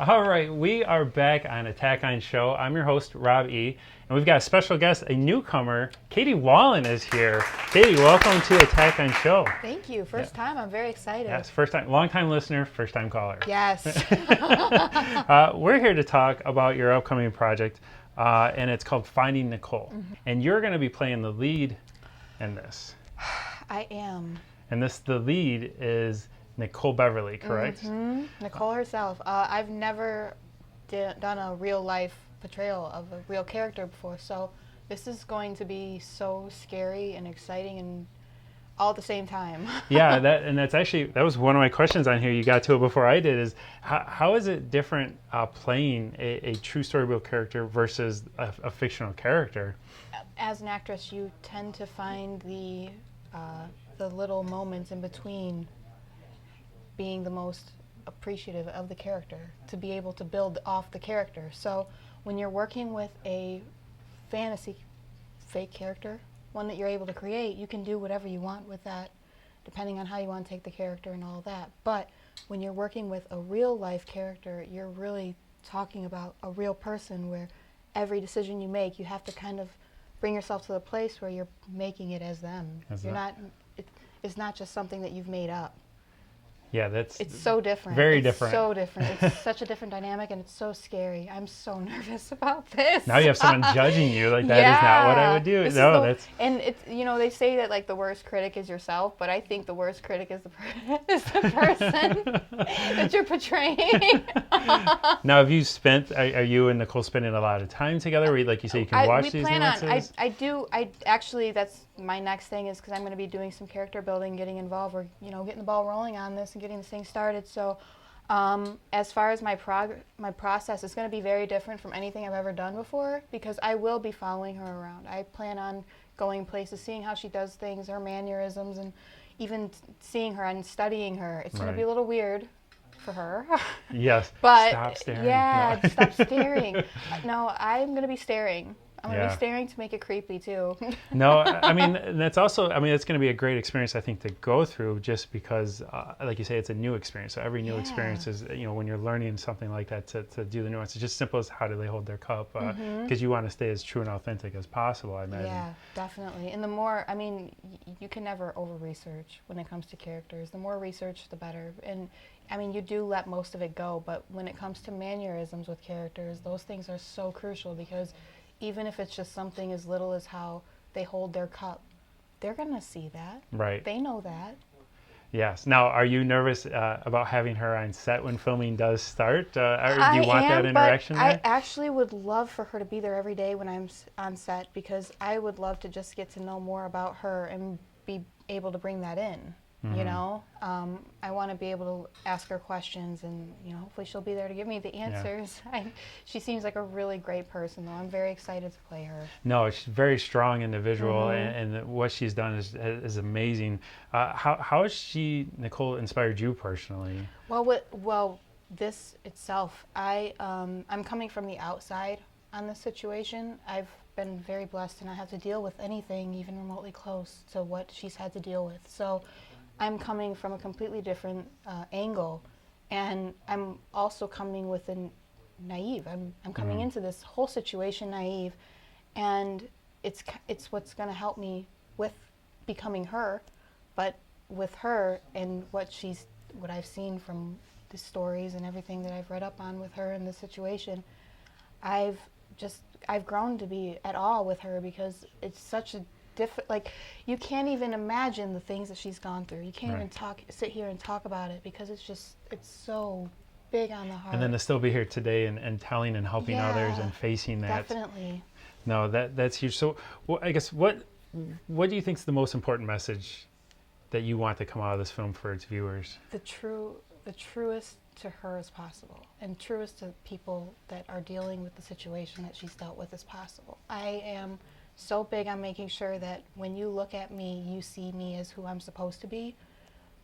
All right, we are back on Attack On Show. I'm your host, Rob E., and we've got a special guest, a newcomer. Kaiti Wallen is here. Kaiti, welcome to Attack On Show. Thank you. First time. I'm very excited. Yes, first time, long time listener, first time caller. Yes. We're here to talk about your upcoming project, and it's called Finding Nicole. Mm-hmm. And you're going to be playing the lead in this. I am. And the lead is Nicole Beverly, correct? Mm-hmm. Nicole herself. I've never done a real life portrayal of a real character before, so this is going to be so scary and exciting and all at the same time. Yeah, that was one of my questions on here. You got to it before I did. Is how is it different playing a true storybook character versus a fictional character? As an actress, you tend to find the little moments in between being the most appreciative of the character, to be able to build off the character. So when you're working with a fantasy fake character, one that you're able to create, you can do whatever you want with that, depending on how you want to take the character and all that. But when you're working with a real life character, you're really talking about a real person where every decision you make, you have to kind of bring yourself to the place where you're making it as them. It's not just something that you've made up. Yeah, it's so different. Very different. So different. It's such a different dynamic, and it's so scary. I'm so nervous about this. Now you have someone judging you. Like, that is not what I would do. And it's, they say that like the worst critic is yourself, but I think the worst critic is the person that you're portraying. Now, have you are you and Nicole spending a lot of time together? Where, like you say, you can watch these nuances? I actually, that's my next thing, is because I'm going to be doing some character building, getting involved, or getting the ball rolling on this and getting this thing started. So as far as my process, it's going to be very different from anything I've ever done before, because I will be following her around. I plan on going places, seeing how she does things, her mannerisms, and even seeing her and studying her. It's going to be a little weird for her. Yes. But stop staring. Yeah, no. Stop staring. No, I'm going to be staring. I'm going to be staring to make it creepy, too. No, I mean, it's it's going to be a great experience, I think, to go through, just because, like you say, it's a new experience. So every new experience is, when you're learning something like that, to do the nuance. It's just simple as how do they hold their cup, because you want to stay as true and authentic as possible, I imagine. Yeah, definitely. And the more, you can never over-research when it comes to characters. The more research, the better. And, you do let most of it go, but when it comes to mannerisms with characters, those things are so crucial, because even if it's just something as little as how they hold their cup, they're going to see that. Right. They know that. Yes. Now, are you nervous about having her on set when filming does start? Do you want that interaction there? I actually would love for her to be there every day when I'm on set, because I would love to just get to know more about her and be able to bring that in. Mm-hmm. I want to be able to ask her questions, and hopefully she'll be there to give me the answers. Yeah. She seems like a really great person, though. I'm very excited to play her. No, she's a very strong individual, and what she's done is amazing. How has Nicole, inspired you personally? Well, this itself, I'm coming from the outside on this situation. I've been very blessed, and I have to deal with anything even remotely close to what she's had to deal with. So I'm coming from a completely different angle, and I'm also coming with a naive. I'm coming into this whole situation naive, and it's what's going to help me with becoming her. But with her and what I've seen from the stories and everything that I've read up on with her in this situation, I've grown to be at awe with her, because it's such a you can't even imagine the things that she's gone through. You can't even sit here and talk about it, because it's so big on the heart. And then to still be here today and telling and helping others and facing that. Definitely. No, that's huge. So, I guess what do you think is the most important message that you want to come out of this film for its viewers? The truest to her as possible, and truest to people that are dealing with the situation that she's dealt with as possible. I am so big on making sure that when you look at me, you see me as who I'm supposed to be,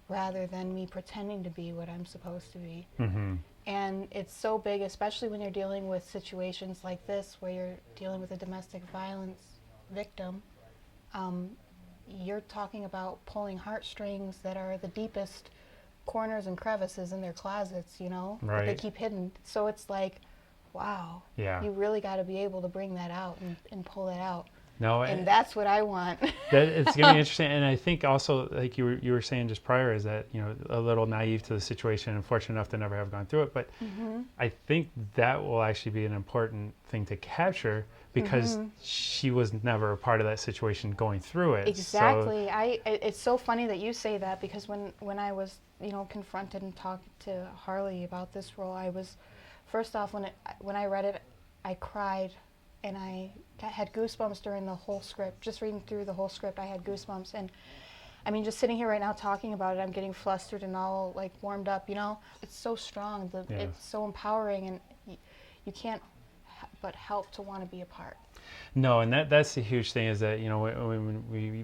rather than me pretending to be what I'm supposed to be. Mm-hmm. And it's so big, especially when you're dealing with situations like this, where you're dealing with a domestic violence victim. You're talking about pulling heartstrings that are the deepest corners and crevices in their closets, you know, that they Right. keep hidden. So it's like, wow, Yeah. you really got to be able to bring that out and pull it out. No, And that's what I want. that it's going to be interesting. And I think also, like you were saying just prior, is that, you know, a little naive to the situation and fortunate enough to never have gone through it. But I think that will actually be an important thing to capture because she was never a part of that situation going through it. Exactly. It's so funny that you say that, because when I was, you know, confronted and talked to Harley about this role, I was, first off, when I read it, I cried. And I had goosebumps during the whole script. Just reading through the whole script, I had goosebumps. And I mean, just sitting here right now talking about it, I'm getting flustered and all like warmed up, you know? It's so strong. It's so empowering, and you can't but help to want to be a part. No, and that's the huge thing, is that, you know, when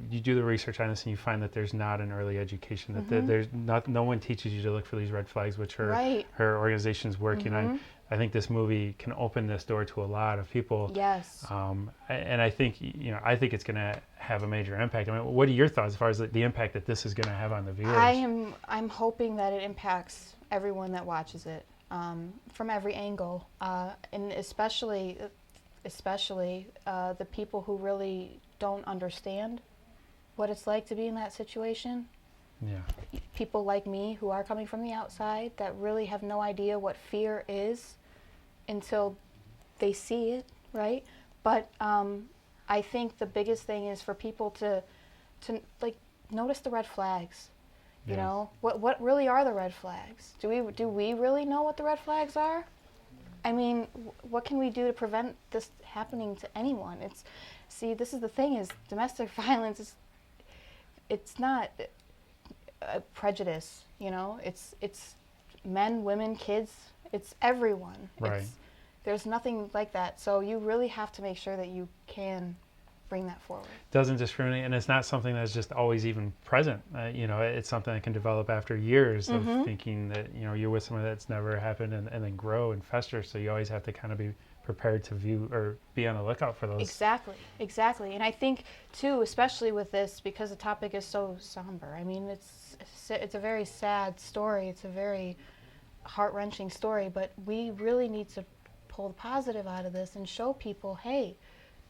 you do the research on this and you find that there's not an early education, that there's no one teaches you to look for these red flags, which her organization's working on. I think this movie can open this door to a lot of people. Yes. And I think, you know, I think it's going to have a major impact. I mean, what are your thoughts as far as the impact that this is going to have on the viewers? I'm hoping that it impacts everyone that watches it, from every angle, and especially the people who really don't understand what it's like to be in that situation. Yeah. People like me who are coming from the outside that really have no idea what fear is until they see it, right? But I think the biggest thing is for people to like notice the red flags. You know, what really are the red flags? Do we really know what the red flags are? I mean, what can we do to prevent this happening to anyone? This is the thing, is domestic violence it's not a prejudice, you know? It's men, women, kids, it's everyone. Right. There's nothing like that. So you really have to make sure that you can bring that forward. Doesn't discriminate, and it's not something that's just always even present. You know, it's something that can develop after years of thinking that, you know, you're with someone that's never happened, and then grow and fester. So you always have to kind of be prepared to view or be on the lookout for those. Exactly. And I think too, especially with this, because the topic is so somber. I mean, it's a very sad story. It's a very heart-wrenching story, but we really need to pull the positive out of this and show people, hey,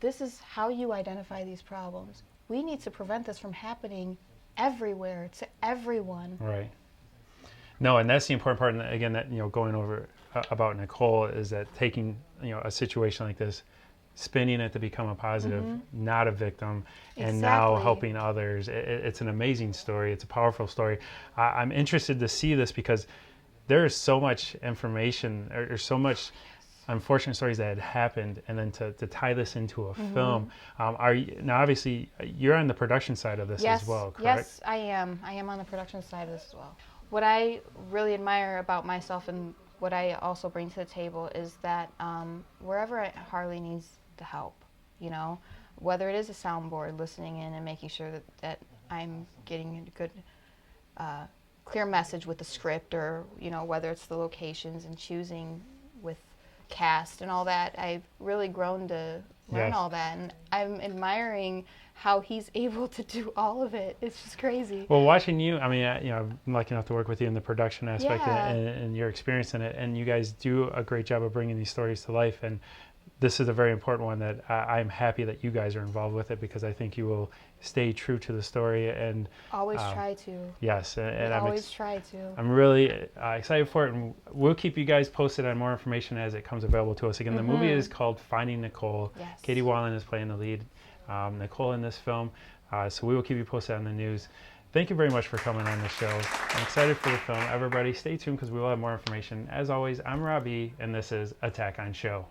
this is how you identify these problems. We need to prevent this from happening everywhere, to everyone. Right. No, and that's the important part. And again, that, you know, going over about Nicole, is that taking, you know, a situation like this, spinning it to become a positive, not a victim, and now helping others. It's an amazing story. It's a powerful story. I'm interested to see this because there is so much information, or so much unfortunate stories that had happened, and then to tie this into a film. Now obviously you're on the production side of this as well, correct? Yes, I am on the production side of this as well. What I really admire about myself, and what I also bring to the table, is that wherever Harley needs the help, you know, whether it is a soundboard, listening in and making sure that I'm getting a good clear message with the script, or, you know, whether it's the locations and choosing with cast and all that, I've really grown to learn all that, and I'm admiring how he's able to do all of it. It's just crazy. Well, watching you, I mean, you know, I'm lucky enough to work with you in the production aspect, and your experience in it, and you guys do a great job of bringing these stories to life, and this is a very important one that I'm happy that you guys are involved with it, because I think you will stay true to the story, and always try to. Yes, and try to. I'm really excited for it, and we'll keep you guys posted on more information as it comes available to us. Again, the movie is called Finding Nicole. Yes. Kaiti Wallen is playing the lead, Nicole, in this film. So we will keep you posted on the news. Thank you very much for coming on the show. I'm excited for the film. Everybody, stay tuned, because we will have more information. As always, I'm Robbie, and this is Attack on Show.